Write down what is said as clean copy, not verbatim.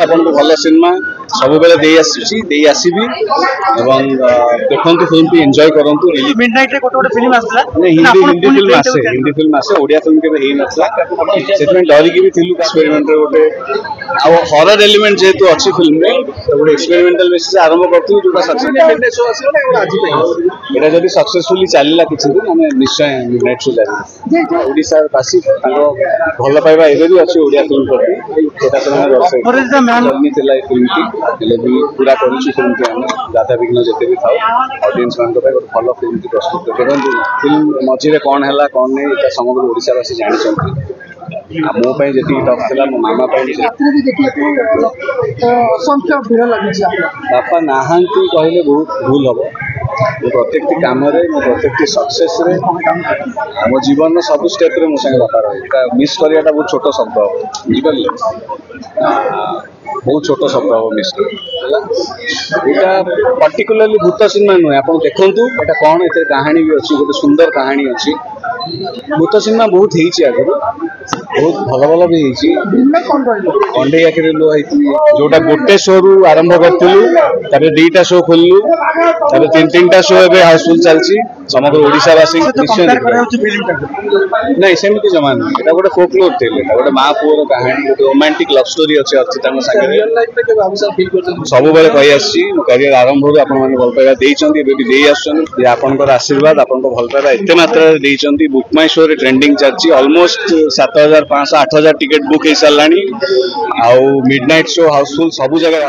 आपन को भल सिनेमा सब बेले दे आसीबी एवं देखंतु फिल्म की एंजॉय करंतु मिडनाइट रे कोटे फिल्म आसला हिंदी फिल्म आसे ओडिया फिल्म के हेई नथला सेतमे डरी की भी थिलु एक्सपेरिमेंट रे गोटे आ हॉरर एलिमेंट जेतु अच्छी फिल्म में तो गोटे एक्सपेरिमेंटल बेसिस आरंभ करथु जोटा सक्सेसफुल शो आसी ना आज पे एटा जदी सक्सेसफुली चलिला किछि दिन हमें निश्चय मिडनाइट शो जारी ओडिसा वासी ताको भल पाइबा एबे भी अच्छी ओडिया फिल्म प्रति सेटा समय जर्नी थिला फिल्म की हेले भी पूरा करिछु फिल्म के हम ज्यादा विघ्न जेते भी थाउ ऑडियंस मान को भल फिल्म की प्रस्तुत करन फिल्म मझिरे कोन हला कोन नै एटा समग्र ओडिसा वासी जानि छथि मो पे जेती टॉप थिला मो मामा पे भी देखिए संख्या भीड़ लगी बापा नाहांती कहले बहुत भूल हम प्रत्येक काम प्रत्येक सक्सेस रे मो जीवन सब स्टेप रे मो संगे बापा रहे मिस करियाटा बहुत छोट शब्द बुझिपारे बहुत छोट शब्द हम मिस एटा पर्टिकुलरली भूत सिनेमा नुहे आप देखु एटा कौन ए कहानी भी अच्छी गोटे सुंदर कहानी अच्छी भूत सिनेमा बहुत आगु बहुत भल भल भी कंडे आखिर जोटा गोटे शो रु आरंभ करूँ दीटा शो खोलू तीन तीन टा शो ए हाउसफुल चलती समग्र ओडिशावासी नहीं सेमती जमा नहीं एटा गोटे फोकलोर थे गोटे माँ पुअर कहानी गोटे रोमांटिक लव स्टोरी अच्छी अर्चिता सब बेले कही आसी मो कैरियर आरंभ रू आप भल पाइबा देते आपंकर आशीर्वाद आप भल पाइबा एत मात्रा बुक माई शो रे ट्रेंडिंग चलती ऑलमोस्ट 7500 8000 टिकेट बुक हो सारा मिडनाइट शो हाउसफुल सब जगह